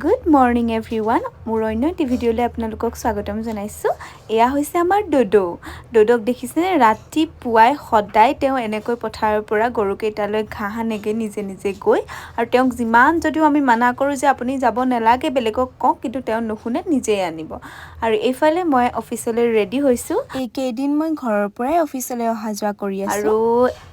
Good morning everyone. মোৰ অন্য এটি ভিডিঅ'লৈ আপোনালোকক স্বাগতম জনাইছোঁ। এয়া হৈছে আমাৰ ড'ডক দেখিছেনে? ৰাতিপুৱাই সদায় তেওঁ এনেকৈ পথাৰৰ পৰা গৰুকেইটালৈ ঘাঁহ আনেগৈ নিজে নিজে গৈ, আৰু তেওঁক যিমান যদিও আমি মানা কৰোঁ যে আপুনি যাব নালাগে, বেলেগক কওঁ, কিন্তু তেওঁ নুশুনে, নিজেই আনিব। আৰু এইফালে মই অফিচলৈ ৰেডি হৈছোঁ। এইকেইদিন মই ঘৰৰ পৰাই অফিচলৈ অহা যোৱা কৰি আছোঁ, আৰু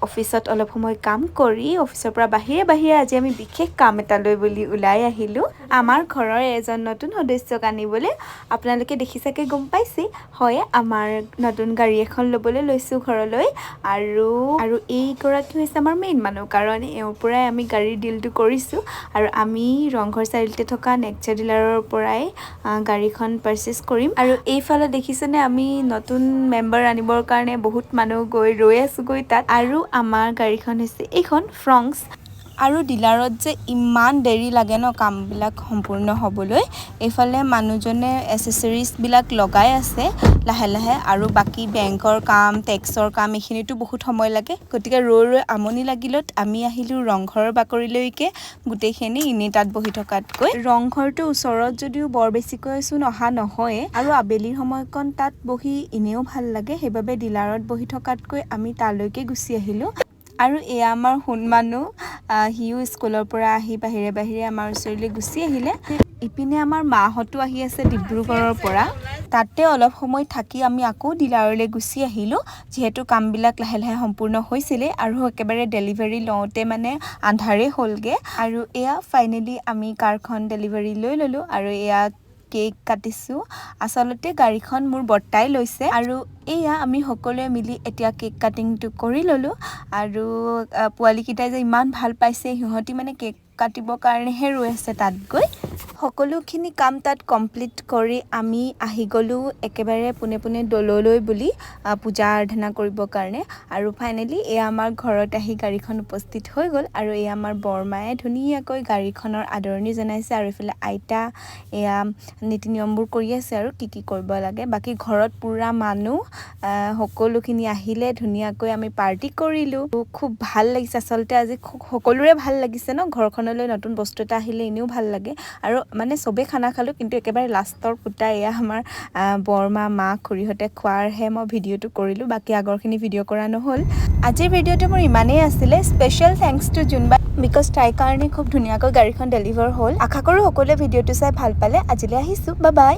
অফিচত অলপ সময় কাম কৰি অফিচৰ পৰা বাহিৰে আজি আমি বিশেষ কাম এটালৈ বুলি ওলাই আহিলোঁ। আমাৰ ঘৰৰ এজন নতুন সদস্যক আনিবলৈ। আপোনালোকে দেখি চাগে গম পাইছে, হয়, আমাৰ নতুন গাড়ী এখন ল'বলৈ লৈছোঁ ঘৰলৈ। আৰু এইগৰাকী হৈছে আমাৰ মেইন মানুহ, কাৰণ এওঁৰ পৰাই আমি গাড়ীৰ ডিলটো কৰিছোঁ, আৰু আমি ৰংঘৰ চাৰিআলিতে থকা নেক্সা ডিলাৰৰ পৰাই গাড়ীখন পাৰচেছ কৰিম। আৰু এইফালে দেখিছেনে, আমি নতুন মেম্বাৰ আনিবৰ কাৰণে বহুত মানুহ গৈ ৰৈ আছোঁগৈ তাত। আৰু আমাৰ গাড়ীখন হৈছে এইখন ফ্ৰংক্স। আৰু ডিলাৰত যে ইমান দেৰি লাগে ন কামবিলাক সম্পূৰ্ণ হ'বলৈ। এইফালে মানুহজনে এচেচৰিজবিলাক লগাই আছে লাহে লাহে, আৰু বাকী বেংকৰ কাম, টেক্সৰ কাম, এইখিনিতো বহুত সময় লাগে। গতিকে ৰৈ আমনি লাগিলত আমি আহিলোঁ ৰংঘৰৰ বাকৰিলৈকে, গোটেইখিনি এনেই তাত বহি থকাতকৈ। ৰংঘৰটো ওচৰত যদিও বৰ বেছিকৈ অহা নহয়ে, আৰু আবেলিৰ সময়কণ তাত বহি এনেও ভাল লাগে, সেইবাবে ডিলাৰত বহি থকাতকৈ আমি তালৈকে গুচি আহিলোঁ। আৰু এয়া আমাৰ সোণ মানুহ, সিও স্কুলৰ পৰা আহি বাহিৰে আমাৰ ওচৰলৈ গুচি আহিলে। ইপিনে আমাৰ মাহঁতো আহি আছে ডিব্ৰুগড়ৰ পৰা। তাতে অলপ সময় থাকি আমি আকৌ ডিলাৰলৈ গুচি আহিলোঁ, যিহেতু কামবিলাক লাহে লাহে সম্পূৰ্ণ হৈছিলে, আৰু একেবাৰে ডেলিভাৰী লওঁতে মানে আন্ধাৰেই হ'লগৈ। আৰু এয়া ফাইনেলি আমি কাৰখন ডেলিভাৰী লৈ ল'লোঁ, আৰু এয়া কেক কাটিছোঁ। আচলতে গাড়ীখন মোৰ বৰ্তাই লৈছে, আৰু এয়া আমি সকলোৱে মিলি এতিয়া কেক কাটিংটো কৰি ল'লোঁ। আৰু পোৱালীকেইটাই যে ইমান ভাল পাইছে, সিহঁতি মানে কেক কাটিবৰ কাৰণেহে ৰৈ আছে তাত গৈ। সকলোখিনি কাম তাত কমপ্লিট কৰি আমি আহি গ'লোঁ একেবাৰে পোনে দৌললৈ বুলি পূজা আৰাধনা কৰিবৰ কাৰণে। আৰু ফাইনেলি এয়া আমাৰ ঘৰত আহি গাড়ীখন উপস্থিত হৈ গ'ল, আৰু এয়া আমাৰ বৰমায়ে ধুনীয়াকৈ গাড়ীখনৰ আদৰণি জনাইছে, আৰু এইফালে আইতা এয়া নীতি নিয়মবোৰ কৰি আছে আৰু কি কৰিব লাগে। বাকী ঘৰত পূৰা মানুহ সকলোখিনি আহিলে, ধুনীয়াকৈ আমি পাৰ্টি কৰিলোঁ। খুব ভাল লাগিছে আচলতে, আজি সকলোৰে ভাল লাগিছে ন, ঘৰখনলৈ নতুন বস্তু এটা আহিলে এনেও ভাল লাগে। আৰু মানে চবেই খানা খালোঁ, কিন্তু একেবাৰে লাষ্টৰ ফুটা এয়া আমাৰ বৰমা, মা, খুৰীহঁতে খোৱাৰহে মই ভিডিঅ'টো কৰিলোঁ, বাকী আগৰখিনি ভিডিঅ' কৰা নহ'ল। আজিৰ ভিডিঅ'টো মোৰ ইমানেই আছিলে। স্পেচিয়েল থেংকছ টু জোনবা, বিকজ তাইৰ কাৰণে খুব ধুনীয়াকৈ গাড়ীখন ডেলিভাৰ হ'ল। আশা কৰোঁ সকলোৱে ভিডিঅ'টো চাই ভাল পালে। আজিলৈ আহিছোঁ, বাই বাই।